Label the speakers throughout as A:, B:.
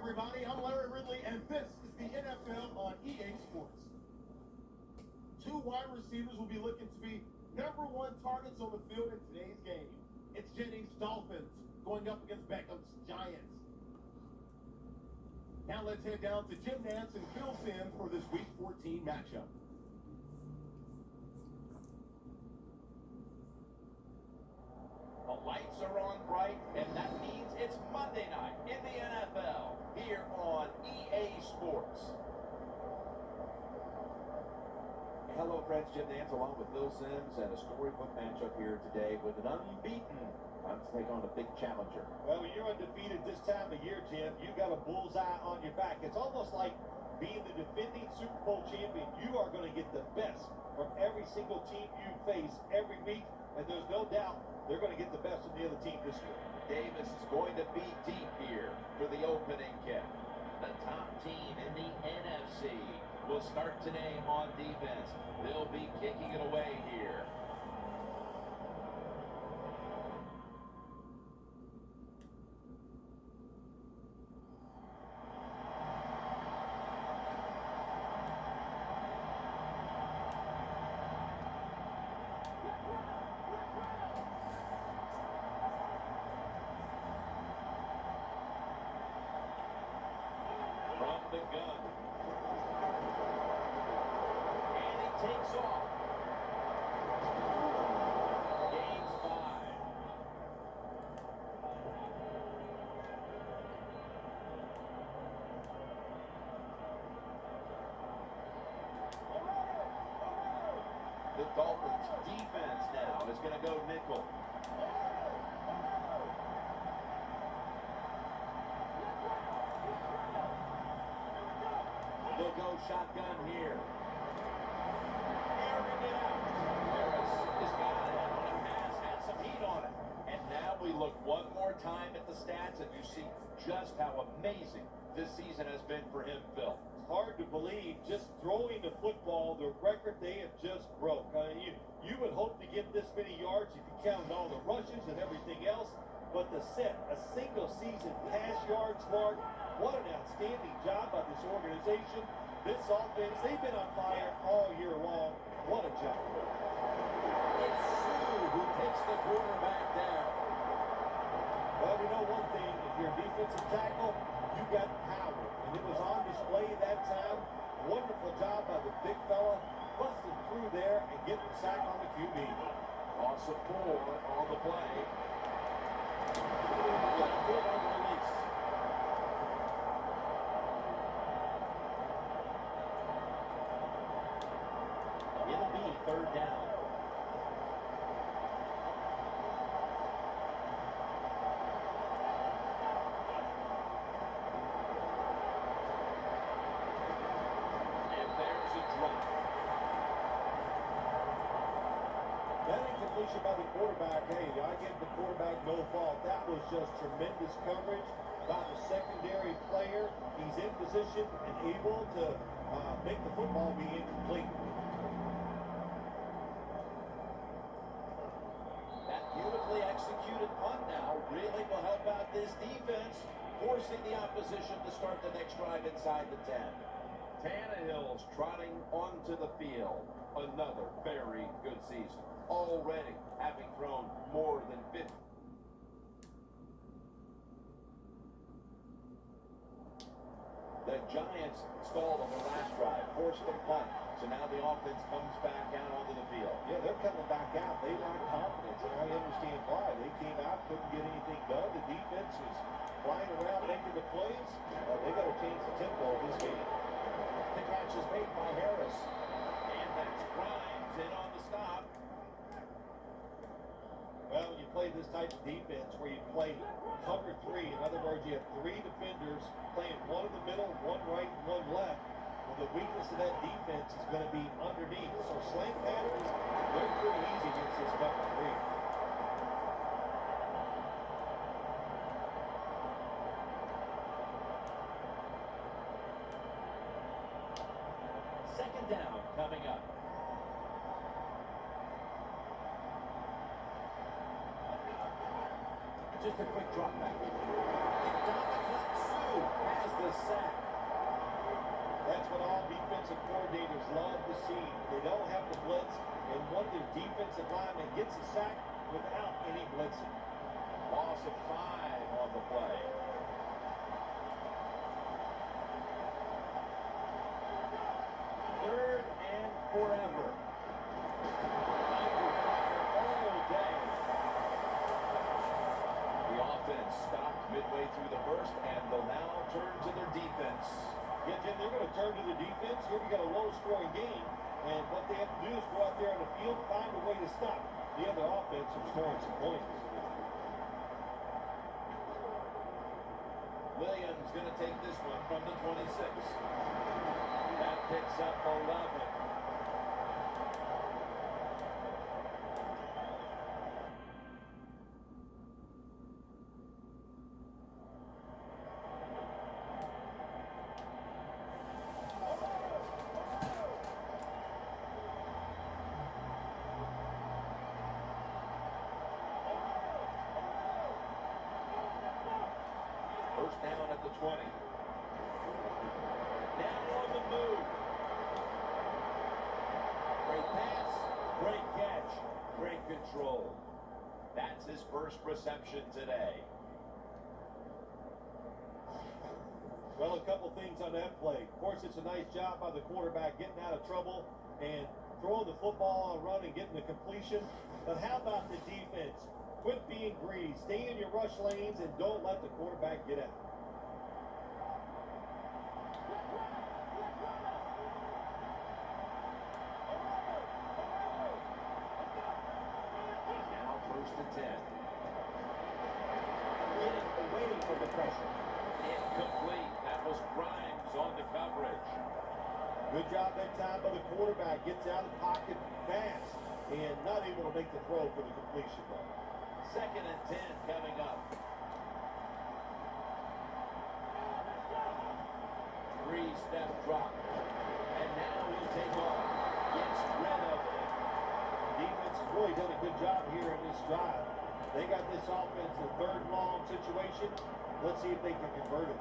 A: everybody, I'm Larry Ridley, and this is the NFL on EA Sports. Two wide receivers will be looking to be #1 targets on the field in today's game. It's Jennings' Dolphins going up against Beckham's Giants. Now let's head down to Jim Nantz and Phil Simms for this Week 14 matchup.
B: The lights are on bright, and that means it's Monday night in the NFL here on EA Sports. Hello, friends. Jim Nantz along with Phil Simms, and a storybook matchup here today with an unbeaten to take on a big challenger.
C: Well, when you're undefeated this time of year, Jim, you got a bullseye on your back. It's almost like being the defending Super Bowl champion. You are going to get the best from every single team you face every week, and there's no doubt they're going to get the best from the other team this year.
B: Davis is going to be deep here for the opening kick. The top team in the NFC will start today on defense. They'll be kicking it away here. From the gun. And he takes off. Gains 5. The Dolphins defense now is going to go nickel. They'll go shotgun here. Airing it out. Harris has got it on a pass, had some heat on it. And now we look one more time at the stats, and you see just how amazing this season has been for him, Phil.
C: It's hard to believe, just throwing the football, the record they have just broke. You would hope to get this many yards if you count all the rushes and everything else, but to set a single season pass yards mark, what an outstanding job by this organization. This offense, they've been on fire all year long. What a job.
B: It's Sue who takes the quarterback down.
C: Well, we know one thing. If you're a defensive tackle, you got power. And it was on display that time. Wonderful job by the big fella. Busting through there and getting the sack on the QB.
B: Loss of 4 on the play.
C: Got good on the release.
B: It'll be 3rd down. And there's a drop.
C: That incompletion by the quarterback, hey, I give the quarterback no fault. That was just tremendous coverage by the secondary player. He's in position and able to make the football be incomplete.
B: That beautifully executed punt now really will help out this defense, forcing the opposition to start the next drive inside the 10. Tannehill's trotting onto the field. Another very good season. Already having thrown more than 50. The Giants stalled on the last drive, forced the punt. So now the offense comes back out onto the field.
C: Yeah, they're coming back out. They lack confidence, and I understand why. They came out, couldn't get anything done. The defense was flying around making the plays. They got to change the tempo of this game.
B: The catch is made by Harris. And that's Grimes in on the stop.
C: Well, when you play this type of defense where you play cover 3, in other words, you have 3 defenders playing one in the middle, one right, and one left. Well, the weakness of that defense is going to be underneath. So slant patterns, they're pretty easy against this cover 3.
B: Second down coming up. Just a quick drop back. Dominic Sue has the sack.
C: That's what all defensive coordinators love to see. They don't have to blitz, and one of their defensive linemen gets a sack without any blitzing.
B: Loss of 5 on the play. Third and forever. Under fire all day. The offense stopped midway through the first, and they'll now turn to their defense.
C: Yeah, Jim, they're going to turn to the defense. Here we got a low-scoring game, and what they have to do is go out there on the field, find a way to stop the other offense from scoring some points.
B: Williams going to take this one from the 26. That picks up 11. First down at the 20. Now on the move. Great pass, great catch, great control. That's his first reception today.
C: Well, a couple things on that play. Of course, it's a nice job by the quarterback getting out of trouble and throwing the football on a run and getting the completion. But how about the defense? Quit being greedy. Stay in your rush lanes and don't let the quarterback get out.
B: Now first and 10. Getting away from the pressure. Incomplete. That was Grimes on the coverage.
C: Good job that time by the quarterback. Gets out of the pocket fast and not able to make the throw for the completion ball.
B: Second and 10 coming up. 3-step drop. And now he'll take off. Gets rid of it.
C: Defense has really done a good job here in this drive. They got this offense in third long situation. Let's see if they can convert it.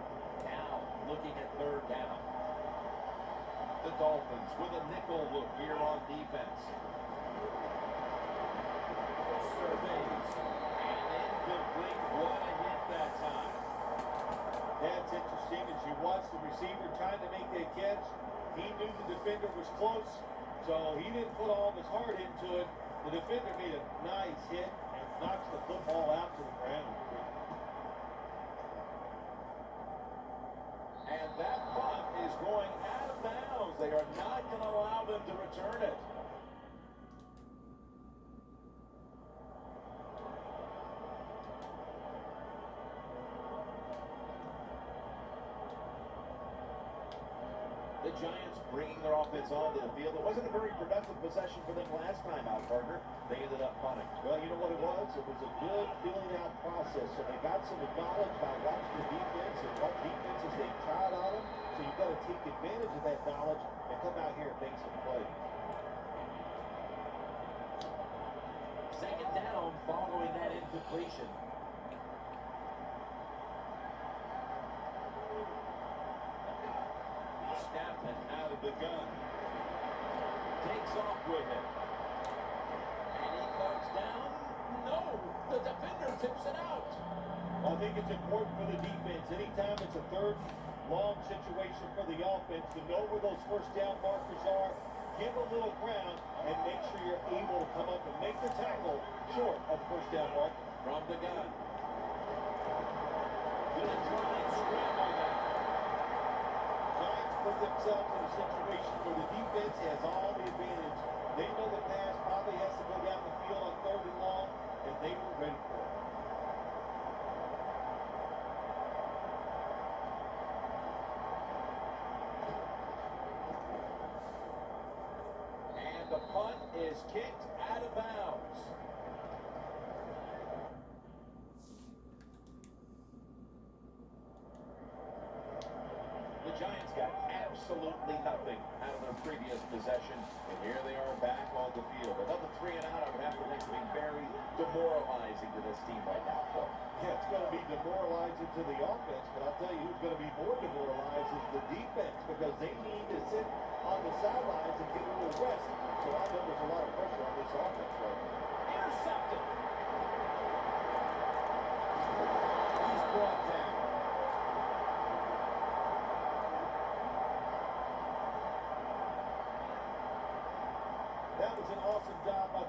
B: Now looking at third down. The Dolphins with a nickel look here on defense. Surveys. And incomplete. What a hit that time.
C: That's interesting. As you watch the receiver trying to make that catch, he knew the defender was close, so he didn't put all of his heart into it. The defender made a nice hit and knocks the football out to the ground.
B: And that punt is going out of bounds. They are not going to allow them to return it. The Giants bringing their offense onto the field. It wasn't a very productive possession for them last time out, partner. They ended up punting.
C: Well, you know what it was? It was a good filling out process. So they got some knowledge by watching the defense and what defenses they tried on them. So you've got to take advantage of that knowledge and come out here and make some plays.
B: Second down following that incompletion. Snapping out of the gun. Takes off with it. And he goes down. No, the defender tips it out.
C: I think it's important for the defense. Anytime it's a third long situation for the offense to know where those first down markers are, give a little ground, and make sure you're able to come up and make the tackle short of the first down marker.
B: From the gun. Gonna try and scramble that.
C: Giants put themselves in a situation where the defense has all the advantage. They know the pass probably has to go down the field on third and long, and they were ready for it.
B: And the punt is kicked out of bounds. The Giants got absolutely nothing out of their previous possession, and here they are back on the field. Another 3 and out, I would have to think, to be very demoralizing to this team right now, Phil.
C: Yeah, it's going to be demoralizing. attention to the offense, but I'll tell you who's going to be more demoralized is the defense, because they need to sit on the sidelines and get a little rest. So I know there's a lot of pressure on this offense right now.
B: Intercepted. He's brought down.
C: That was an awesome job by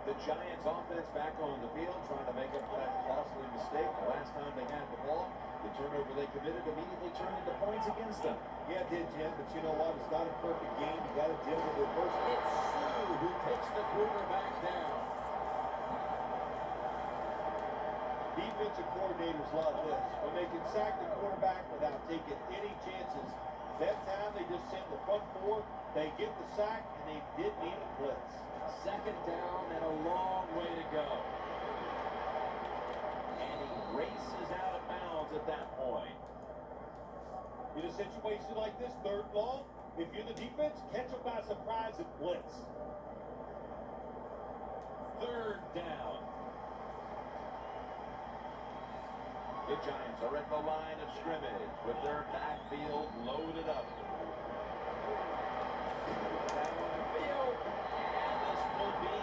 B: The Giants offense back on the field, trying to make up for that costly mistake. The last time they had the ball, the turnover they committed immediately turned into points against them.
C: Yeah, it did, Jim, but you know what? It's not a perfect game. You got to deal with adversity.
B: It's Sue who takes the quarterback down.
C: Defensive coordinators love this. When they can sack the quarterback without taking any chances, that time they just send the front four, they get the sack, and they didn't even blitz.
B: Second down and a long way to go. And he races out of bounds at that point.
C: In a situation like this, third and long, if you're the defense, catch them by surprise and blitz.
B: Third down. The Giants are at the line of scrimmage with their backfield loaded up. Down the field, and this will be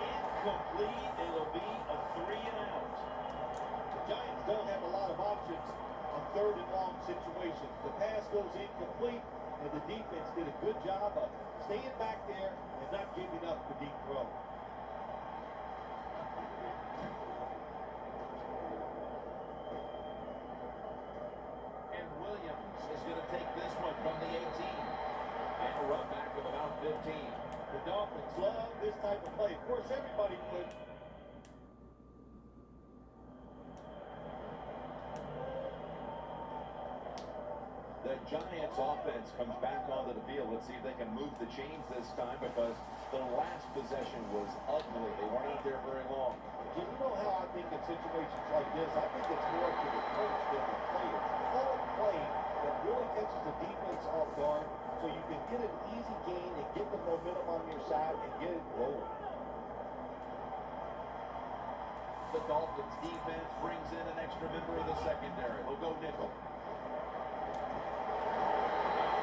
B: incomplete. It'll be a 3-and-out.
C: The Giants don't have a lot of options on third and long situations. The pass goes incomplete, and the defense did a good job of staying back there and not giving up the deep throw.
B: And Williams is going to take this one from the 18. And a run back of about 15.
C: The Dolphins love this type of play. Of course, everybody would.
B: The Giants offense comes back onto the field. Let's see if they can move the chains this time, because the last possession was ugly. They weren't out there very long.
C: You know how I think in situations like this, I think it's more to the coach than the player. Call a play that really catches the defense off guard so you can get an easy gain and get the momentum on your side and get it rolling.
B: The Dolphins defense brings in an extra member of the secondary. He'll go nickel.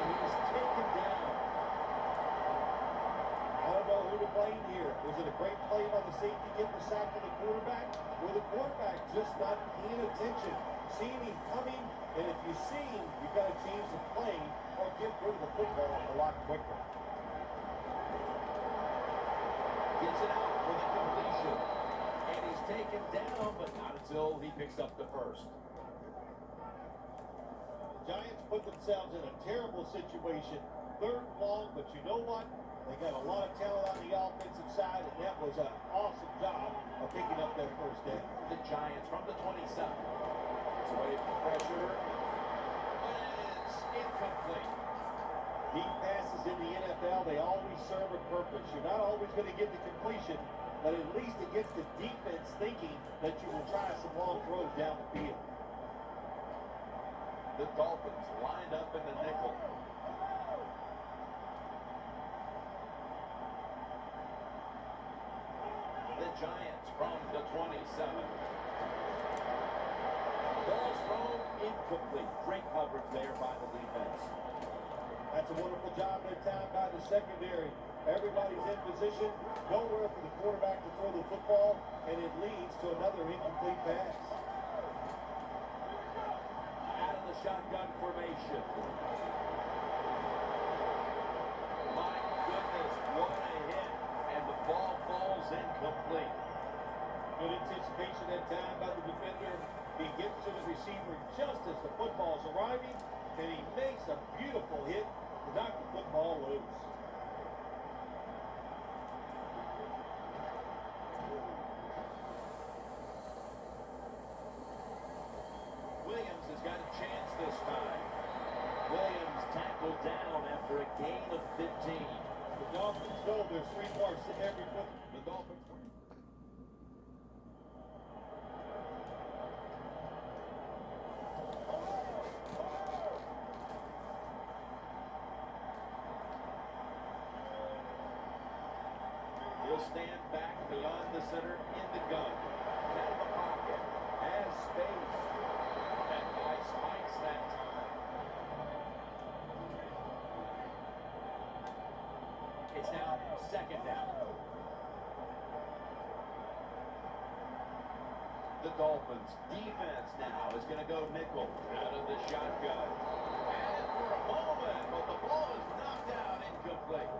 B: And he's taken down.
C: I don't know who to blame here. Was it a great play by the safety getting the sack of the quarterback? Or the quarterback just not paying attention, seeing him coming, and if you see him, you got to change the play or get rid of the football a lot quicker.
B: Gets it out for the completion. And he's taken down, but not until he picks up the first.
C: The Giants put themselves in a terrible situation. Third and long, but you know what? They got a lot of talent on the offensive side, and that was an awesome job of picking up that first down.
B: The Giants from the 27. It's away from pressure. And it's incomplete.
C: Deep passes in the NFL, they always serve a purpose. You're not always going to get the completion, but at least it gets the defense thinking that you will try some long throws down the field.
B: The Dolphins lined up in the nickel. The Giants from the 27. Ball's thrown incomplete. Great coverage there by the defense.
C: That's a wonderful job that time by the secondary. Everybody's in position, nowhere for the quarterback to throw the football, and it leads to another incomplete pass.
B: Out of the shotgun formation. My goodness, what a hit. And the ball falls incomplete.
C: Good anticipation that time by the defender. He gets to the receiver just as the football's arriving, and he makes a beautiful hit to knock the football loose.
B: Williams has got a chance this time. Williams tackled down after a gain of 15.
C: The Dolphins know there's 3 parts to every foot.
B: The Dolphins. He'll stand back beyond the center in The Dolphins defense now is going to go nickel out of the shotgun. And for a moment, but the ball is knocked out incomplete.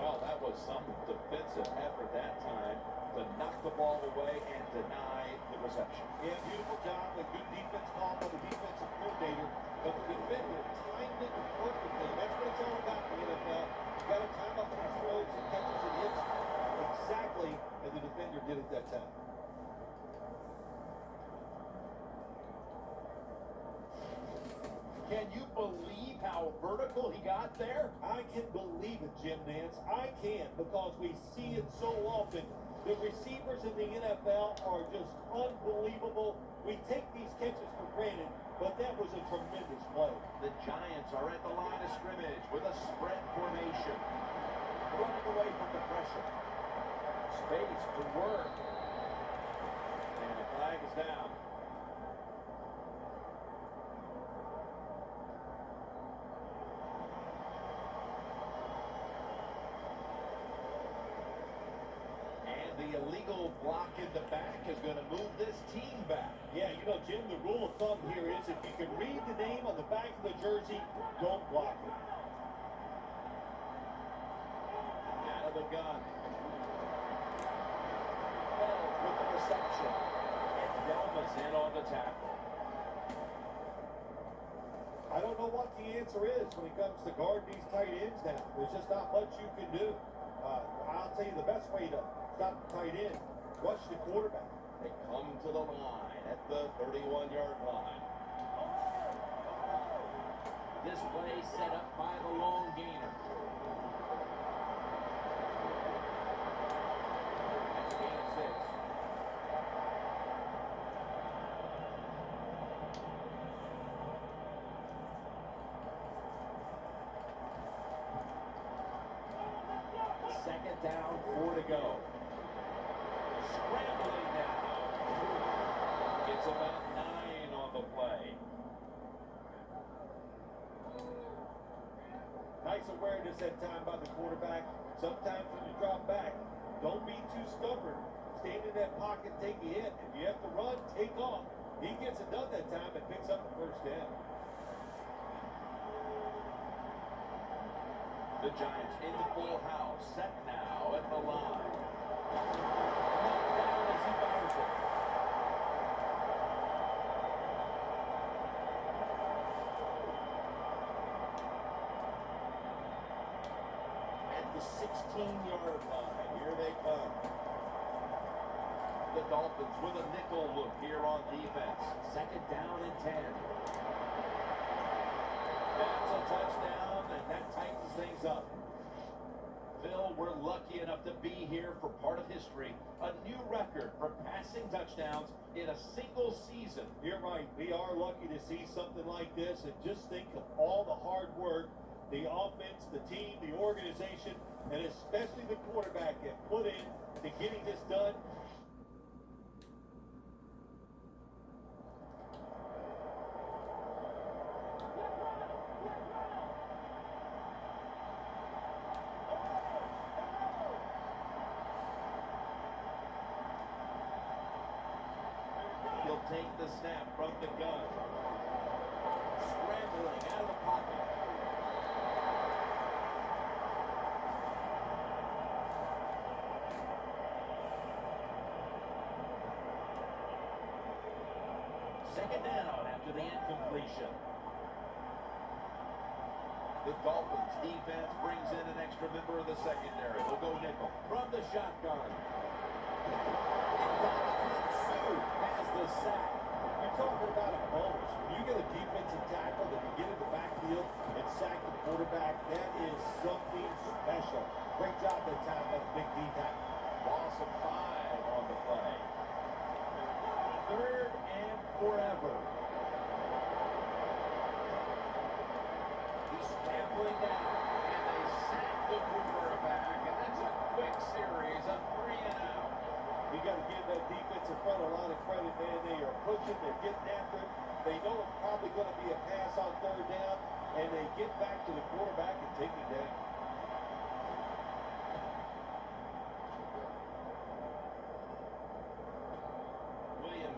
B: Well, that was some defensive effort that time to knock the ball away and deny the reception.
C: Yeah, beautiful job. A good defense call by the defensive coordinator. But the defender timed it perfectly. That's what it's all about in the NFL. You got to time up these throws and catches and hits exactly as the defender did at that time.
B: Can you believe how vertical he got there?
C: I can believe it, Jim Nance. I can, because we see it so often. The receivers in the NFL are just unbelievable. We take these catches for granted, but that was a tremendous play.
B: The Giants are at the line of scrimmage with a spread formation. Running away from the pressure. Space to work. And the flag is down. The illegal block in the back is going to move this team back.
C: Yeah, you know, Jim, the rule of thumb here is if you can read the name on the back of the jersey, don't block it.
B: Out of the gun. Wells with the reception. And Delmas in on the tackle.
C: I don't know what the answer is when it comes to guarding these tight ends now. There's just not much you can do. I'll tell you the best way to stop the tight end, rush the quarterback.
B: They come to the line at the 31-yard line. This play set up by the long gainer. That's gain of 6. Second down, 4 to go. Scrambling now. It's about 9 on the play.
C: Nice awareness that time by the quarterback. Sometimes when you drop back, don't be too stubborn. Stand in that pocket, take a hit. If you have to run, take off. He gets it done that time and picks up the first down.
B: The Giants in the full house, set now at the line. Knocked down as he fires it. At the 16-yard line, here they come. The Dolphins with a nickel look here on defense. Second down and 10. That's a touchdown, and that tightens things up. Phil, we're lucky enough to be here for part of history. A new record for passing touchdowns in a single season.
C: You're right. We are lucky to see something like this, and just think of all the hard work the offense, the team, the organization, and especially the quarterback have put in to getting this done.
B: He'll take the snap from the gun. Scrambling out of the pocket. Second down after the incompletion. The Dolphins defense brings in an extra member of the secondary. They'll go nickel from the shotgun. Has the sack.
C: You're talking about a bonus. When you get a defensive tackle that can get in the backfield and sack the quarterback, that is something special. Great job that time by the big D tackle.
B: Loss of 5 on the play. Third and forever. He's scrambling down, and they sack the quarterback, and that's a quick series of 3 and out.
C: You got to give that defensive front a lot of credit, man. They are pushing, they're getting after it. They know it's probably going to be a pass on third down, and they get back to the quarterback and take it down.
B: Williams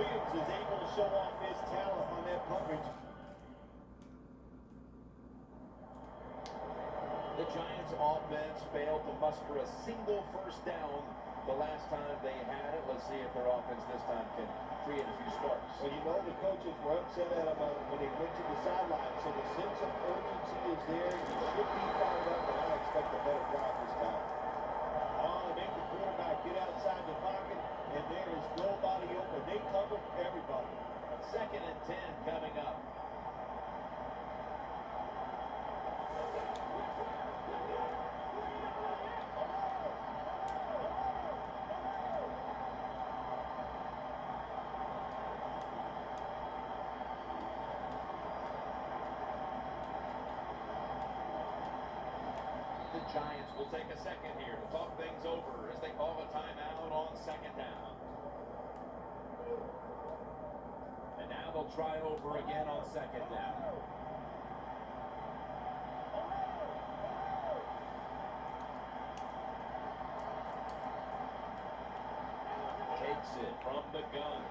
C: Williams is able to show off his talent on that coverage.
B: The Giants offense failed to muster a single first down the last time they had it. Let's see if their offense this time can create a few sparks.
C: Well, you know the coaches were upset at him when he went to the sideline, so the sense of urgency is there. You should be fired up, and I expect a better drive this time. Oh, they make the quarterback get outside the pocket, and there is nobody open. They cover everybody.
B: 2nd and 10 coming up. The Giants will take a second here to talk things over as they call a timeout on 2nd down. And now they'll try over again on 2nd down. Takes it from the gun.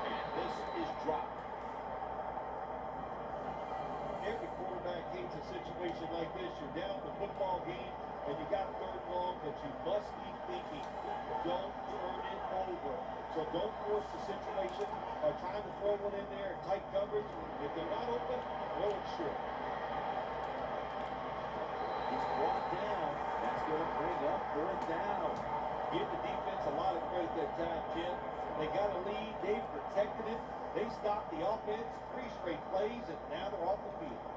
B: And this is dropped.
C: Every quarterback hates a situation like this. You're down the football game, and you got 3rd and long, but you must be thinking, don't turn it over. So don't force the situation by trying to throw one in there in tight coverage. If they're not open, throw it short.
B: He's brought down. That's going to bring up 4th down.
C: Give the defense a lot of credit that time, Jim. They got a lead. They protected it. They stopped the offense 3 straight plays, and now they're off the field.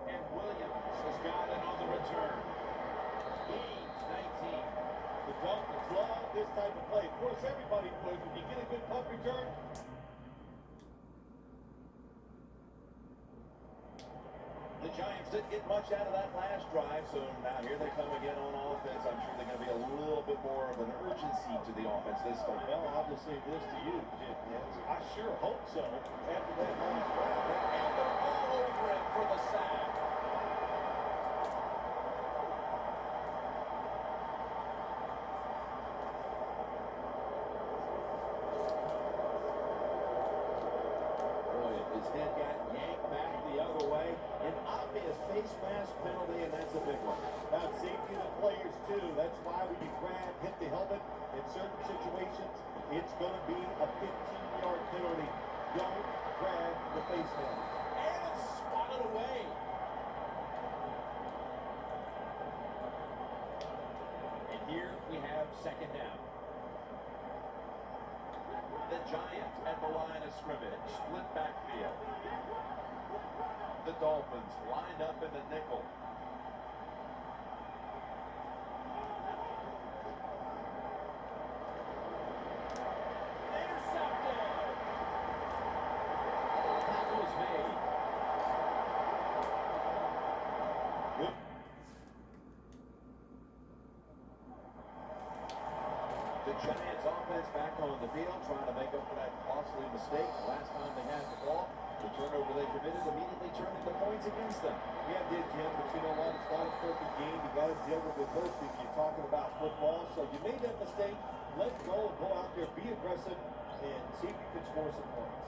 B: And Williams has got it on the return. Gains 19.
C: The Dolphins love this type of play. Of course, everybody would. When you get a good punt return,
B: The Giants didn't get much out of that last drive, so now here they come again on offense. I'm sure they're going to be a little bit more of an urgency to the offense this time.
C: well, I'll just say this to you, Jim. I sure hope so after that last drive.
B: And they're all over it for the sack. Boy, his head got yanked back the other way. An obvious face mask penalty, and that's a big one.
C: About safety of the players, too. That's why when you grab, hit the helmet, in certain situations, it's going to be a 15-yard penalty. Don't grab the face mask.
B: And it's swatted away. And here we have 2nd down. The Giants at the line of scrimmage, split backfield. The Dolphins lined up in the nickel. Intercepted. Tackle was made.
C: Good.
B: The Giants offense back on the field, trying to make up for that costly mistake. Last time they had the ball, the turnover they committed immediately turned into points against them.
C: Yeah, it did, Jim, but you know what? It's not a perfect game. You got to deal with adversity if you're talking about football. So you made that mistake. Let go out there, be aggressive, and see if you can score some points.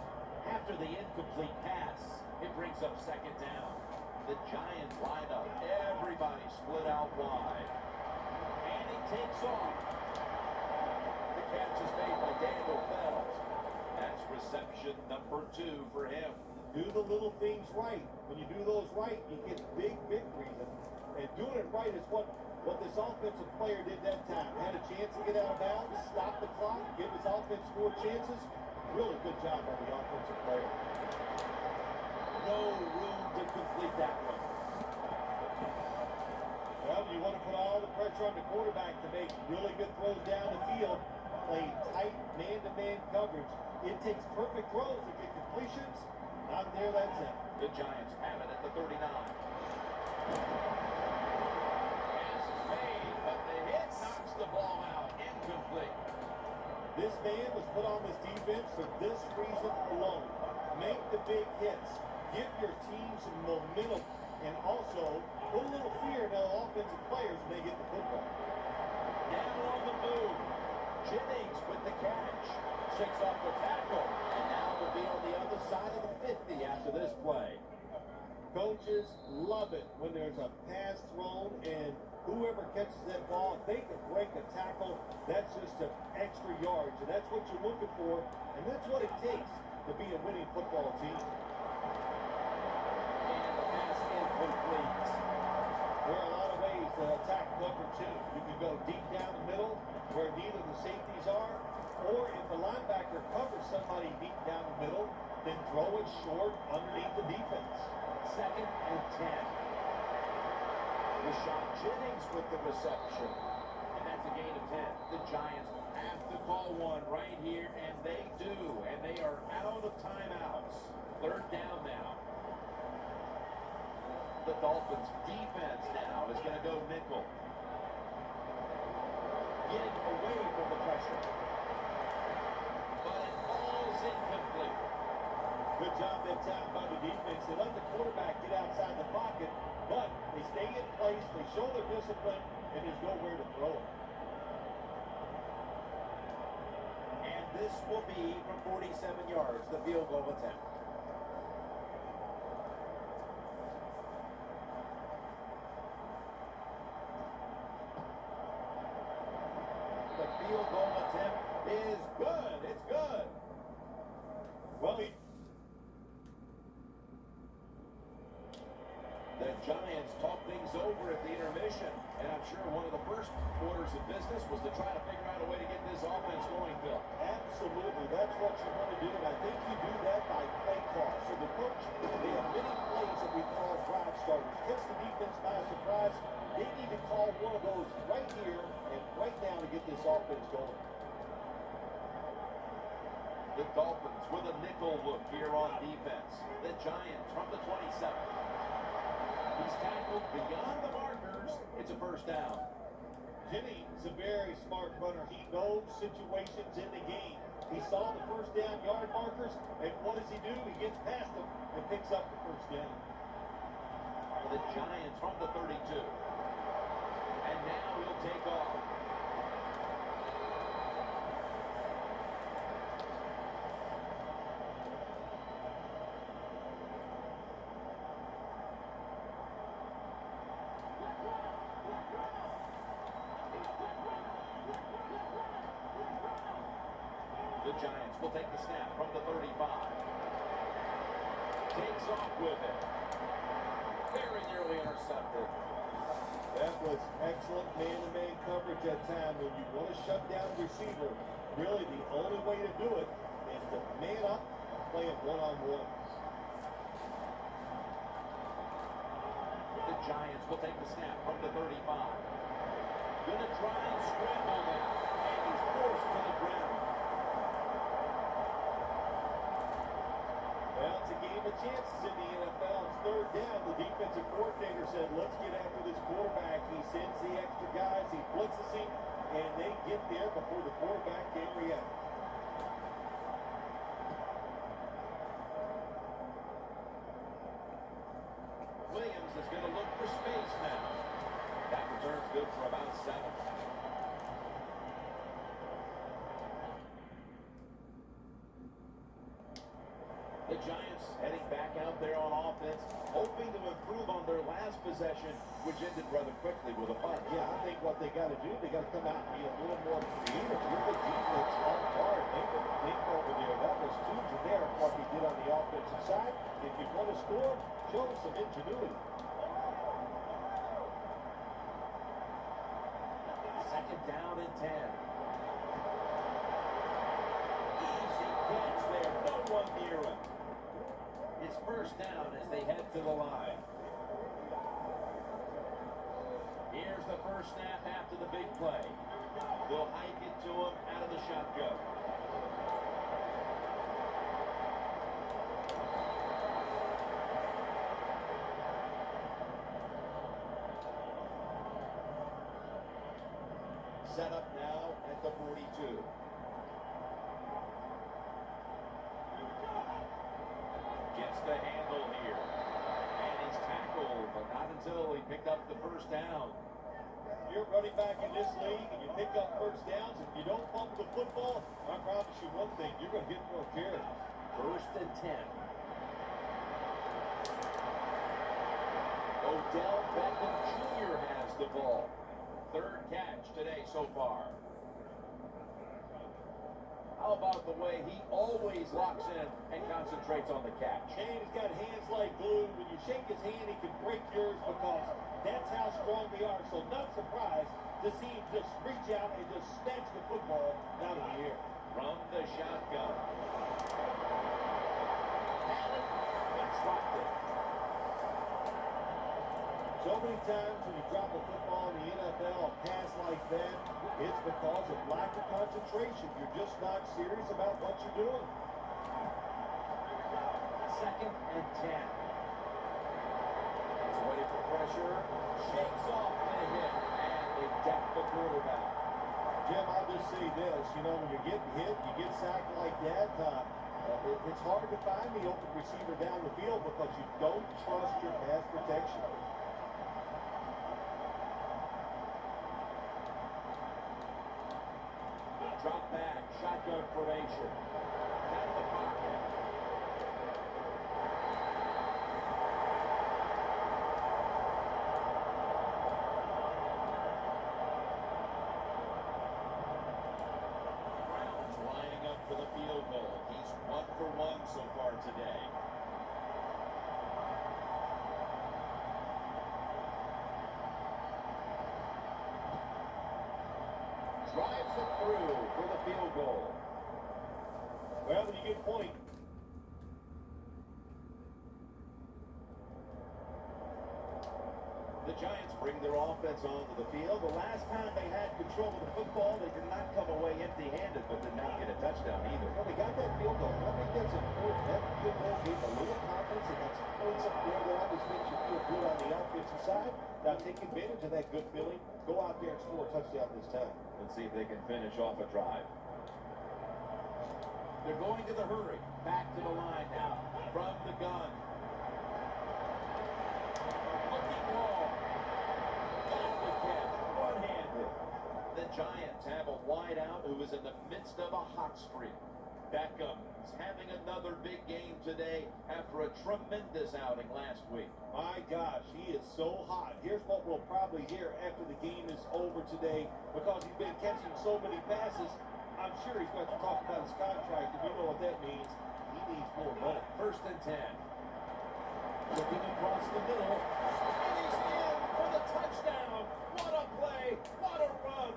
B: After the incomplete pass, it brings up 2nd down. The Giants line up. Everybody split out wide. And he takes off. The catch is made by Daniel Fells. That's reception number 2 for him.
C: Do the little things right. When you do those right, you get big victories. And doing it right is what this offensive player did that time. Had a chance to get out of bounds, stop the clock, give his offense more chances. Really good job by the offensive player.
B: No room to complete that one.
C: Well, you want to put all the pressure on the quarterback to make really good throws down the field, play tight man-to-man coverage. It takes perfect throws to get completions. Not there, that's it.
B: The Giants have it at the 39. Pass is made, but the hit knocks the ball out. Incomplete.
C: This man was put on this defense for this reason alone. make the big hits, give your team some momentum, and also put a little fear in their offensive players when they get the football.
B: Now on the move. Jennings with the catch. Shakes off the tackle. And now will be on the other side of the 50 after this play.
C: Coaches love it when there's a pass thrown and whoever catches that ball, if they can break a tackle, that's just an extra yards. And that's what you're looking for. And that's what it takes to be a winning football team.
B: And the pass incomplete.
C: There are a lot of ways to attack cover two. You can go deep down the middle where neither the safeties are, or if the linebacker covers somebody deep down the middle, then throw it short underneath the defense.
B: 2nd and 10. Rashad Jennings with the reception. And that's a gain of 10. The Giants have to call one right here, and they do. And they are out of timeouts. 3rd down now. The Dolphins defense now is going to go nickel. Getting away from the pressure. But it falls incomplete.
C: Good job that time by the defense. They let the quarterback get outside the pocket, but they stay in place, they show their discipline, and there's nowhere to throw it.
B: And this will be from 47 yards, the field goal attempt. The field goal attempt is good. It's good.
C: Well,
B: The Giants talk things over at the intermission, and I'm sure one of the first orders of business was to try to figure out a way to get this offense going, Phil.
C: absolutely. That's what you want to do, and I think you do that by play call. So the coach, they have many plays that we call drive starters. Catch the defense by surprise. They need to call one of those right here and right now to get this offense going.
B: The Dolphins with a nickel look here on defense. The Giants from the 27. He's tackled beyond the markers. It's a 1st down.
C: Jennings, a very smart runner. He knows situations in the game. He saw the 1st down yard markers, and what does he do? He gets past them and picks up the 1st down.
B: For the Giants from the 32. And now he'll take off. The Giants will take the snap from the 35. Takes off with it. Very nearly intercepted.
C: That was excellent man-to-man coverage that time. When you want to shut down the receiver, really the only way to do it is to man up and play it one-on-one.
B: The Giants will take the snap from the 35. Gonna try and scramble now. And he's forced to the ground.
C: Well, it's a game of chances in the NFL. It's 3rd down. The defensive coordinator said, let's get after this quarterback. He sends the extra guys, he blitzes him, and they get there before the quarterback can react.
B: Williams is going to look for space now. That return's good for about 7. The Giants heading back out there on offense, hoping to improve on their last possession, which ended rather quickly with a punt.
C: Yeah, I think what they got to do, they got to come out and be a little more creative. You're the defense on guard. They can think over there. That was too generic what he did on the offensive side. If you want to score, show some ingenuity.
B: 2nd down and 10. Easy catch there. No one near him. It's 1st down as they head to the line. Here's the 1st snap after the big play. They'll hike it to him out of the shotgun. Set up now at the 42. Gets the handle here. And he's tackled, but not until he picked up the first down.
C: You're running back in this league and you pick up first downs. If you don't fumble the football, I promise you one thing, you're going to get more carries.
B: 1st and 10. Odell Beckham Jr. has the ball. 3rd catch today so far. How about the way he always locks in and concentrates on the catch?
C: And he's got hands like glue. When you shake his hand, he can break yours because that's how strong they are. So not surprised to see him just reach out and just snatch the football out of the air.
B: From the shotgun. Had it, but dropped it.
C: So many times when you drop a football in the NFL, a pass like that, it's because of lack of concentration. You're just not serious about what you're doing.
B: 2nd and 10. He's waiting for pressure. Shakes off the hit. And they deck the quarterback.
C: Jim, I'll just say this. You know, when you're getting hit, you get sacked like that, it's hard to find the open receiver down the field because you don't trust your pass protection.
B: Drop back, shotgun formation. Out of the pocket. Brown's lining up for the field goal. He's 1 for 1 so far today. Drives it through for the field goal.
C: Well, when you get a point.
B: The Giants bring their offense onto the field. The last time they had control of the football, they did not come away empty-handed, but did not get a touchdown either.
C: Well, they got that field goal. I think that's important. That field goal gave a little confidence. They got some points up there that always makes you feel good on the offensive side. Now take advantage of that good feeling. Go out there and score a touchdown this time.
B: Let's see if they can finish off a drive. They're going to the hurry. Back to the line now. From the gun. Looking long. Got the catch. One-handed. The Giants have a wideout who is in the midst of a hot streak. Beckham is having another big game today after a tremendous outing last week.
C: My gosh, he is so hot. Here's what we'll probably hear after the game is over today because he's been catching so many passes. I'm sure he's going to talk about his contract, and we know what that means. He needs more money.
B: 1st and 10. Looking across the middle. And he's in for the touchdown. What a play. What a run.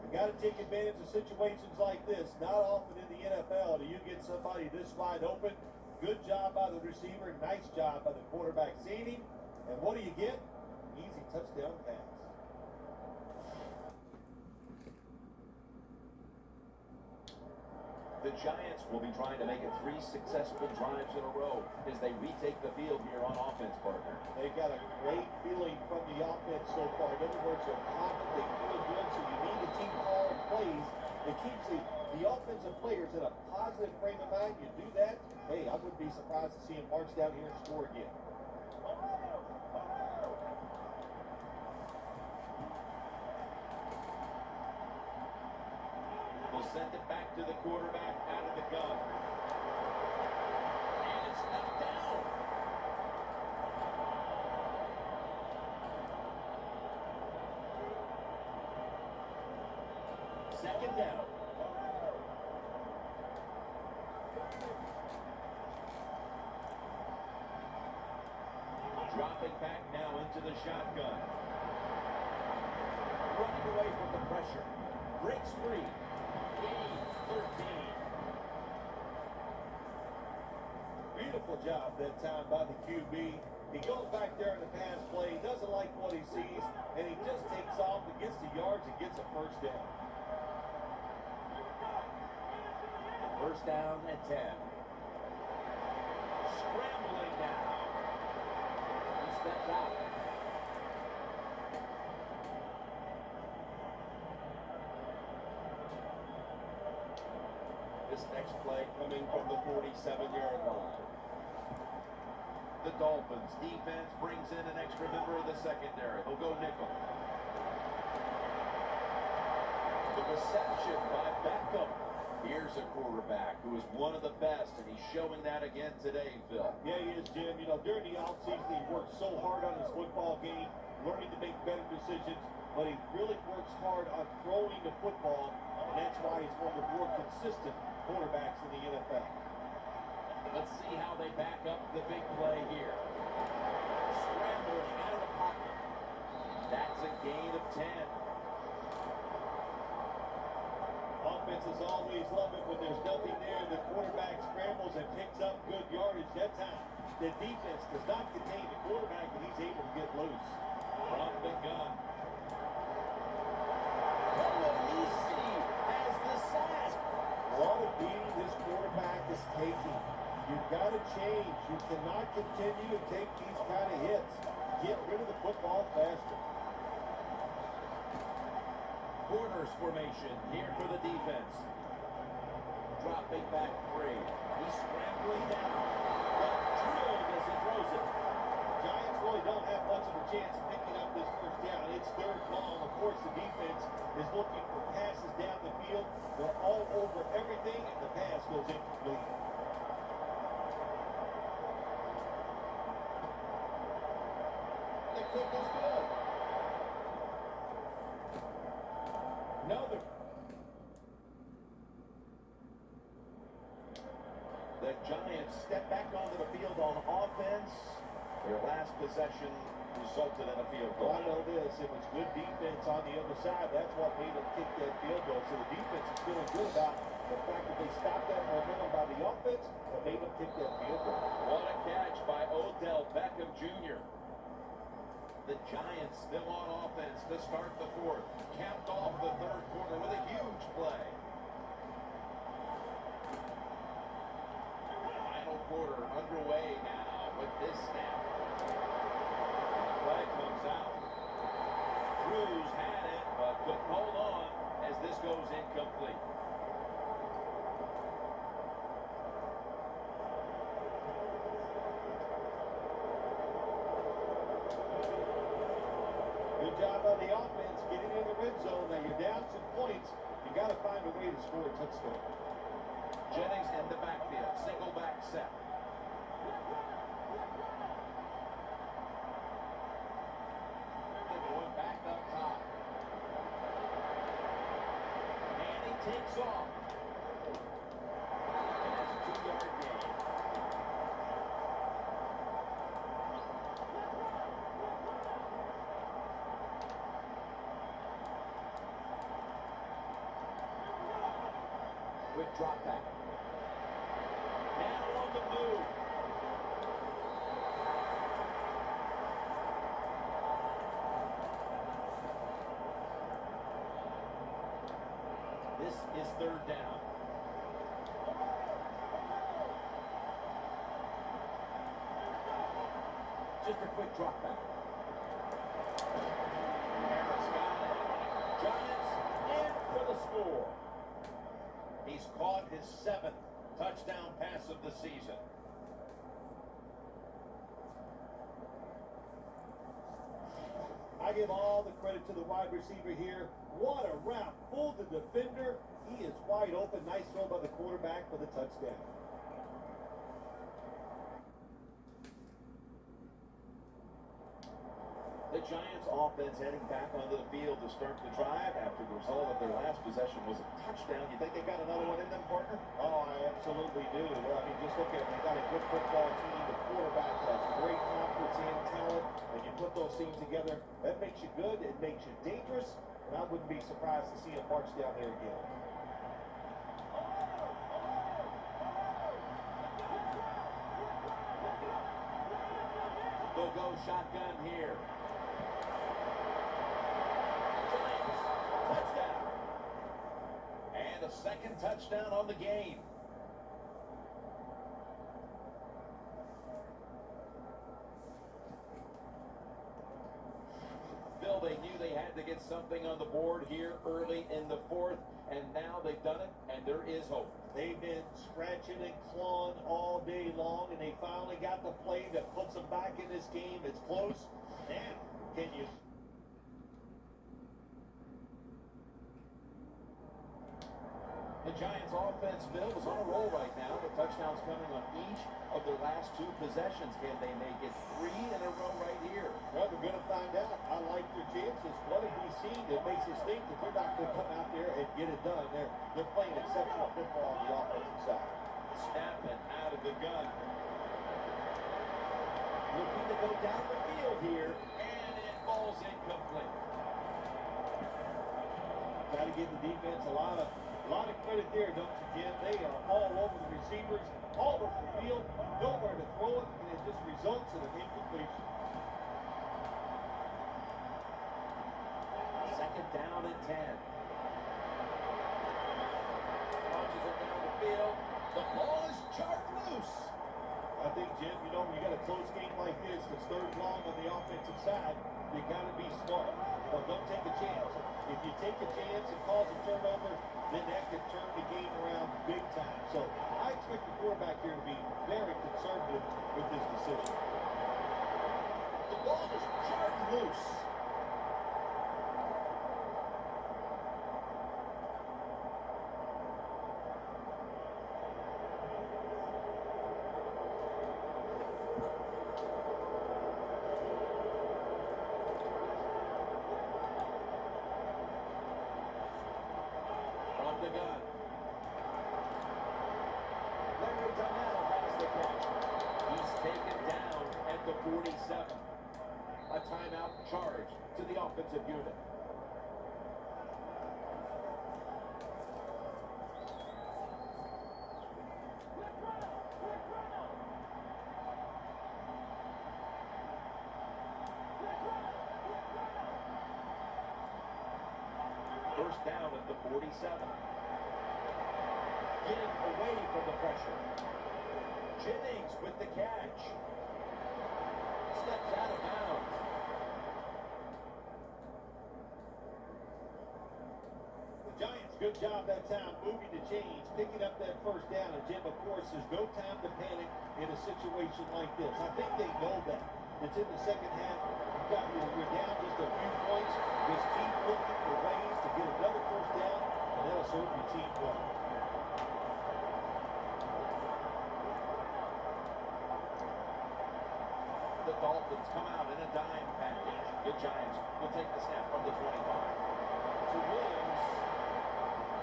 C: You got to take advantage of situations like this. Not often in the NFL do you get somebody this wide open. Good job by the receiver. Nice job by the quarterback seeing him. And what do you get? Easy touchdown pass.
B: The Giants will be trying to make it 3 successful drives in a row as they retake the field here on offense, partner.
C: They've got a great feeling from the offense so far. In other words, they're confident, they feel good, so you need to keep calling plays. It keeps the offensive players in a positive frame of mind. You do that, hey, I wouldn't be surprised to see him march down here and score again.
B: Will send it back to the quarterback out of the gun. And it's knocked down. Second down. Dropping back now into the shotgun. Running away from the pressure. Breaks free. Gain 13.
C: Beautiful job that time by the QB. He goes back there in the pass play, doesn't like what he sees, and he just takes off and gets the yards and gets a first down.
B: 1st down and 10. Scrambling now. He steps out. this next play coming from the 47-yard line. The Dolphins defense brings in an extra member of the secondary. They'll go nickel. The reception by Beckham. Here's a quarterback who is one of the best, and he's showing that again today, Phil.
C: Yeah, he is, Jim. You know, during the offseason, he worked so hard on his football game, learning to make better decisions, but he really works hard on throwing the football, and that's why he's one of the more consistent quarterbacks in the NFL.
B: Let's see how they back up the big play here. Scrambling out of the pocket. That's a gain of 10.
C: Offenses always love it when there's nothing there. The quarterback scrambles and picks up good yardage. That time, the defense does not contain the quarterback, and he's able to get loose.
B: From the gun. Easy as the sack.
C: What a beating this quarterback is taking. You've got to change. You cannot continue to take these kind of hits. Get rid of the football faster.
B: Corners formation here for the defense. Dropping back 3. He's scrambling down. But drilled as he throws it.
C: Giants really don't have much of a chance of picking up this first down. It's third long. Of course, the defense is looking for passes down the field. They're all over everything, and the pass goes incomplete.
B: The kick is good.
C: Another.
B: The Giants step back onto the field on offense. Their last possession resulted in a field goal.
C: Well, I know this. It was good defense on the other side. That's what made them kick that field goal. So the defense is feeling good about the fact that they stopped that momentum by the offense and made them kick that field goal.
B: What a catch by Odell Beckham Jr. The Giants still on offense to start the fourth. Capped off the third quarter with a huge play. Final quarter underway now with this snap. And the flag comes out. Cruz had it, but couldn't hold on as this goes incomplete.
C: Good job on the offense getting in the red zone. Now you're down some points. You got to find a way to score a touchdown.
B: Jennings in the backfield. Single back set. They're going back up top. And he takes off. And that's a 2-yard gain. Quick drop back. Now on the move. This is third down. Just a quick drop back. Harris got it. Giants in for the score. He's caught his 7th touchdown pass of the season.
C: I give all the credit to the wide receiver here. What a route. Fooled the defender. He is wide open. Nice throw by the quarterback for the touchdown.
B: The Giants offense heading back onto the field to start the drive after the result of their last possession was a touchdown. You think they got another one in them, partner?
C: Oh, I absolutely do. I mean, just look at it. They got a good football team. The quarterback has great confidence and talent. And you put those things together, that makes you good. It makes you dangerous. And I wouldn't be surprised to see him march down there again.
B: They'll go shotgun here. Touchdown. And a second touchdown on the game. Phil, they knew they had to get something on the board here early in the fourth, and now they've done it, and there is hope.
C: They've been scratching and clawing all day long, and they finally got the play that puts them back in this game. It's close. Now, can you...
B: The Giants offense, Bill, is on a roll right now. The touchdowns coming on each of their last 2 possessions. Can they make it 3 in a row right here?
C: Well, we're going to find out. I like their chances. What have we seen that makes us think that they're not going to come out there and get it done? They're playing exceptional football on the offensive side.
B: Snapping out of the gun. Looking to go down the field here, and it falls incomplete.
C: Got to give the defense a lot of credit there, don't you, Jim? They are all over the receivers, all over the field, nowhere to throw it, and it just results in an incompletion.
B: Second down and 10. Launches it down the field. The ball is charged loose.
C: I think, Jim, when you got a close game like this, it's third long on the offensive side, you got to be smart. Don't take a chance. If you take a chance and cause a turnover, then that could turn the game around big time. So I expect the quarterback here to be very conservative with this decision.
B: The ball is charged loose. The gun. Larry Donnell has the catch. He's taken down at the 47. A timeout charge to the offensive unit. First down at the 47. Getting away from the pressure. Jennings with the catch. Steps out of bounds.
C: The Giants, good job that time moving the chains, picking up that first down. And Jim, of course, there's no time to panic in a situation like this. I think they know that. It's in the second half. You're down just a few points. Just keep looking for ways to get another first down, and that'll serve your team well.
B: The Dolphins come out in a dime package. The Giants will take the snap from the 25. To Williams.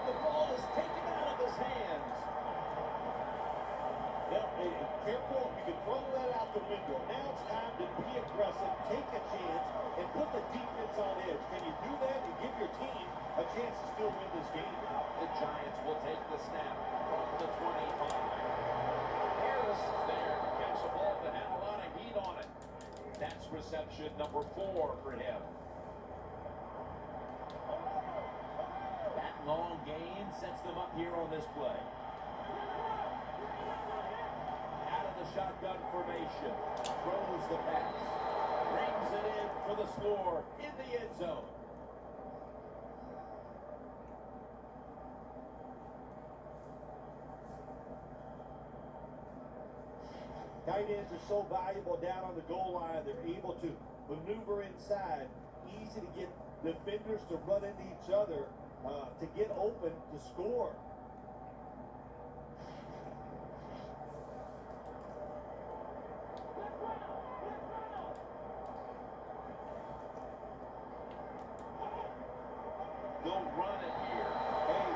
B: The ball is taken out of his hands.
C: Careful, you can throw that out the window. Now it's time to be aggressive, take a chance, and put the defense on edge. Can you do that and give your team a chance to still win this game?
B: The Giants will take the snap from the 25. Harris is there to catch the ball that had a lot of heat on it. That's reception number 4 for him. That long gain sets them up here on this play. Shotgun formation, throws the pass, brings it in for the score in the end zone.
C: Tight ends are so valuable down on the goal line. They're able to maneuver inside, easy to get defenders to run into each other, to get open, to score.
B: They'll run it here.
C: Hey,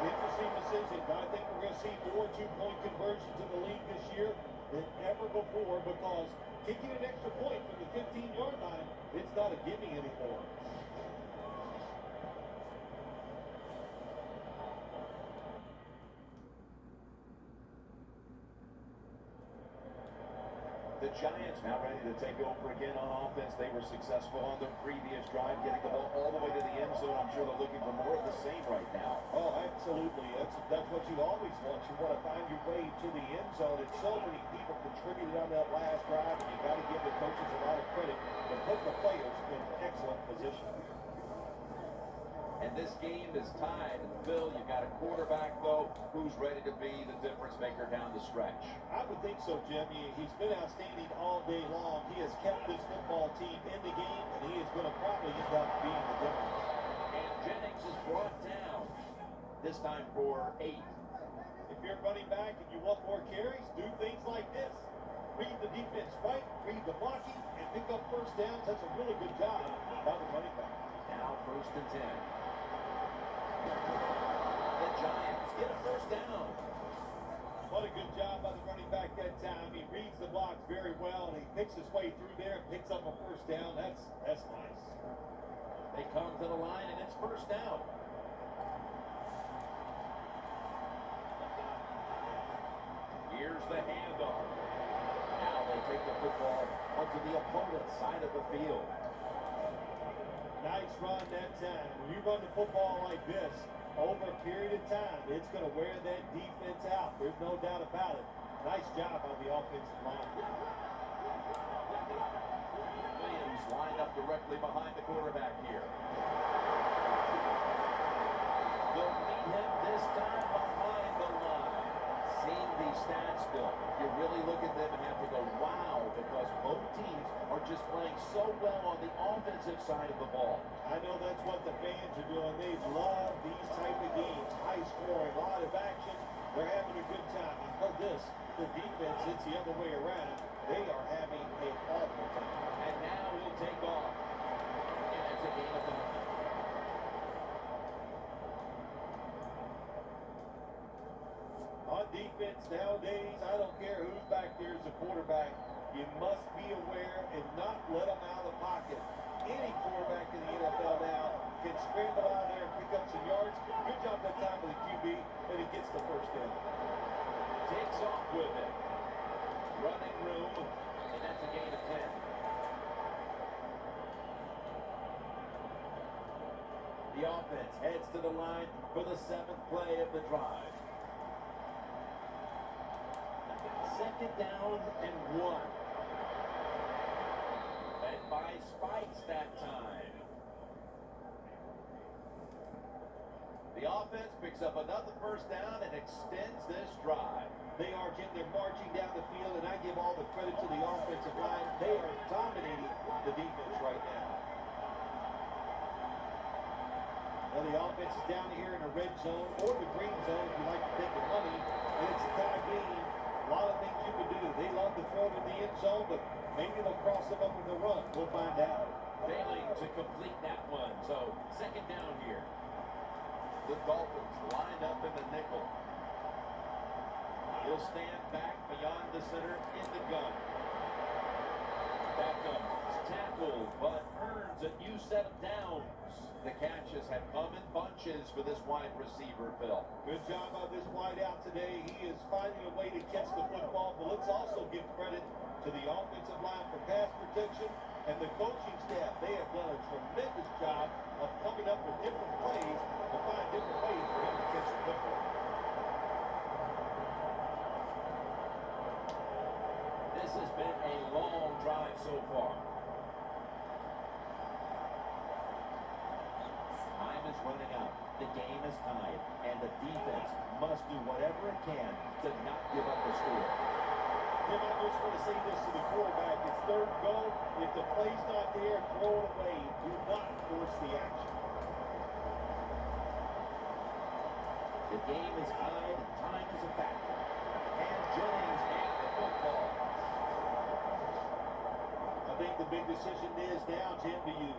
C: interesting decision. I think we're going to see more two-point conversions in the league this year than ever before, because kicking an extra point from the 15-yard line, it's not a gimme anymore.
B: The Giants now ready to take over again on offense. They were successful on their previous drive, getting the ball all the way to the end zone. I'm sure they're looking for more of the same right now.
C: Oh, absolutely. That's what you always want. You want to find your way to the end zone, and so many people contributed on that last drive, and you got to give the coaches a lot of credit for putting the players in excellent position.
B: And this game is tied. Phil, you've got a quarterback, though, who's ready to be the difference maker down the stretch.
C: I would think so, Jim. He's been outstanding all day long. He has kept this football team in the game, and he is going to probably end up being the difference.
B: And Jennings is brought down, this time for 8.
C: If you're running back and you want more carries, do things like this. Read the defense right, read the blocking, and pick up first downs. That's a really good job by the running back.
B: Now 1st and 10. The Giants get a first down.
C: What a good job by the running back that time. He reads the blocks very well, and he picks his way through there and picks up a first down. That's nice.
B: They come to the line, and it's first down. Here's the handoff. Now they take the football onto the opponent's side of the field.
C: Nice run that time. When you run the football like this over a period of time, it's going to wear that defense out. There's no doubt about it. Nice job on the offensive line.
B: Williams lined up directly behind the quarterback here. They'll meet him this time behind the line. Seeing these stats, Bill, you really look at them and have to go, wow, because both teams are just playing so well on the offensive side of the ball.
C: I know that's what the fans are doing. They love these type of games. High scoring, a lot of action. They're having a good time. And for this, the defense, it's the other way around. They are having an awful time.
B: And now he'll take off. And it's a game of nothing.
C: On defense nowadays, I don't care who's back there as a quarterback. You must be aware and not let them out of the pocket. Any quarterback in the NFL now can scramble out there and pick up some yards. Good job that time with the QB, and he gets the first down.
B: Takes off with it. Running room, and that's a gain of 10. The offense heads to the line for the 7th play of the drive. 2nd down and 1. Led by Spikes that time. The offense picks up another first down and extends this drive.
C: They are, Jim, they're marching down the field, and I give all the credit to the offensive line. They are dominating the defense right now. Well, the offense is down here in the red zone or the green zone if you like to take the money, and it's a tie game. A lot of things you can do. They love to throw it in the end zone, but maybe they'll cross them up with a run. We'll find out.
B: Failing to complete that one. So 2nd down here. The Dolphins lined up in the nickel. He'll stand back beyond the center in the gun. Beckham is tackled, but earns a new set of downs. The catches have come in bunches for this wide receiver, Phil.
C: Good job on this wide out today. He is finding a way to catch the football, but let's also give credit to the offensive line for pass protection and the coaching staff. They have done a tremendous job of coming up with different plays to find different ways for him to catch the football.
B: This has been a long drive so far. Time is running out. The game is tied, and the defense must do whatever it can to not give up the score.
C: Tim, I just want to say this to the quarterback. It's 3rd and goal. If the play's not there, throw it away. Do not force the action.
B: The game is tied, and time is a factor. And Jennings has the football.
C: I think the big decision is now, Jim, do you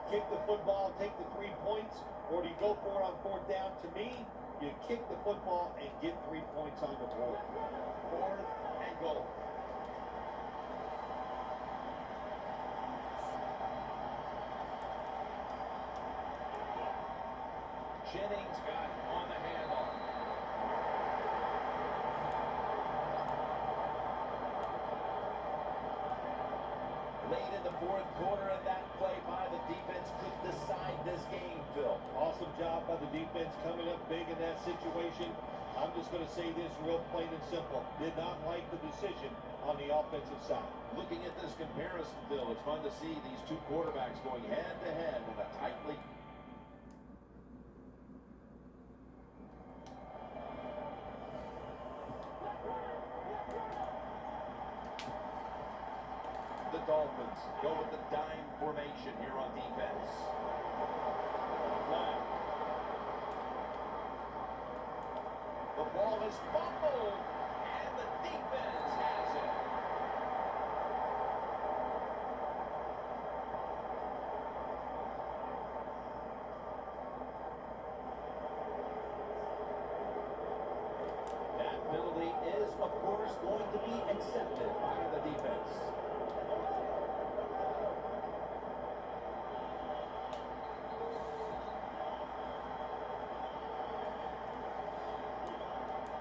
C: kick the football, take the 3 points, or do you go for it on 4th down? To me, you kick the football and get 3 points on the board.
B: 4th and goal. Jennings got on the handoff. Late in the 4th quarter, and that play by the defense could decide this game, Phil.
C: Awesome job by the defense coming up big in that situation. I'm just going to say this real plain and simple. Did not like the decision on the offensive side.
B: Looking at this comparison, Phil, it's fun to see these two quarterbacks going head-to-head in a tight league. Dolphins go with the dime formation here on defense. Flag. The ball is fumbled, and the defense has it. That penalty is, of course, going to be accepted by the defense.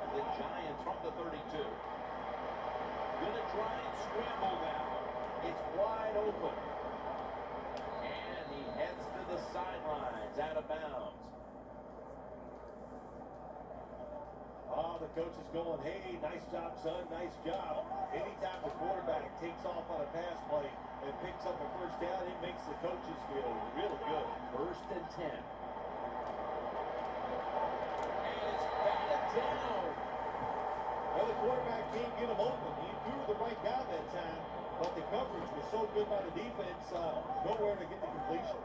B: The Giants from the 32. Gonna try and scramble now. It's wide open. And he heads to the sidelines, out of bounds.
C: Oh, the coach is going, hey, nice job, son, nice job. Anytime the quarterback takes off on a pass play and picks up a first down, it makes the coaches feel really good.
B: 1st and 10. And it's batted down.
C: Well, the quarterback can't get him open. He threw the right guy that time, but the coverage was so good by the defense, nowhere to get the completion.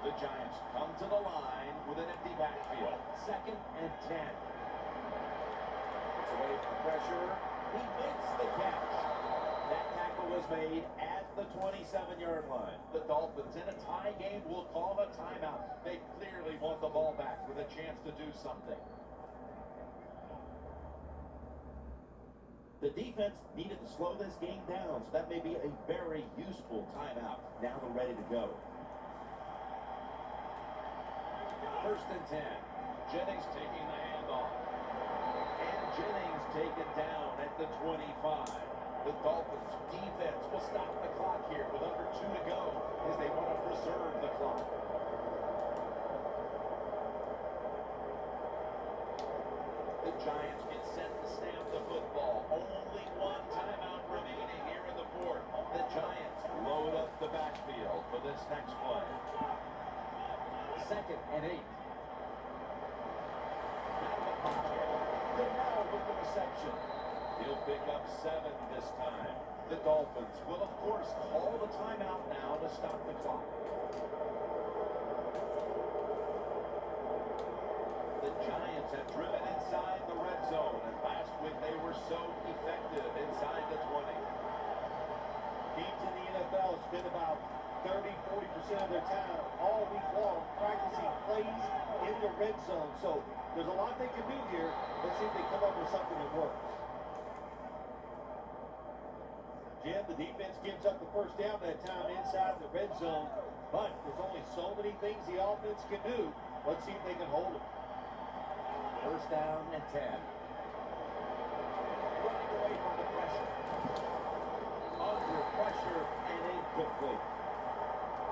B: The Giants come to the line with an empty backfield. 2nd and 10. It's away from pressure. He makes the catch. That tackle was made at the 27-yard line. The Dolphins in a tie game will call a timeout. They clearly want the ball back with a chance to do something. The defense needed to slow this game down, so that may be a very useful timeout. Now they're ready to go. 1st and 10. Jennings taking the handoff. And Jennings taken down at the 25. The Dolphins defense will stop the clock here with under 2 to go as they want to preserve the clock. The Giants get set to snap the football. Only one timeout remaining here in the 4th. The Giants load up the backfield for this next play. 2nd and 8. Now with the reception. He'll pick up 7 this time. The Dolphins will, of course, call the timeout now to stop the clock. The Giants have driven inside the red zone, and last week they were so effective inside the 20.
C: Teams in the NFL spend about 30-40% of their time all week long practicing plays in the red zone. So there's a lot they can do here. Let's see if they come up with something that works. Jim, the defense gives up the first down that time inside the red zone, but there's only so many things the offense can do. Let's see if they can hold it.
B: 1st down and 10. Running away from the pressure. Under pressure and incomplete.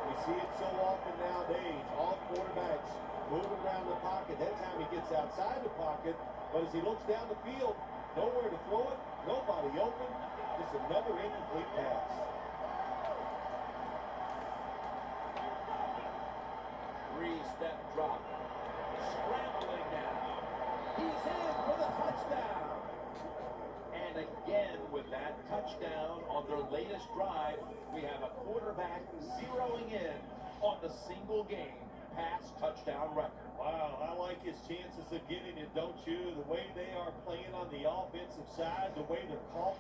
C: We see it so often nowadays. All quarterbacks move around the pocket. That time he gets outside the pocket, but as he looks down the field, nowhere to throw it, nobody open, just another incomplete pass.
B: Three-step drop. Scrambling now. He's in for the touchdown. And again, with that touchdown on their latest drive, we have a quarterback zeroing in on the single game pass touchdown record.
C: Wow, I like his chances of getting it, don't you? The way they are playing on the offensive side, the way they're called.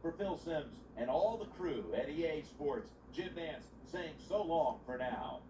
B: For Phil Sims and all the crew at EA Sports, Jim Nance saying so long for now.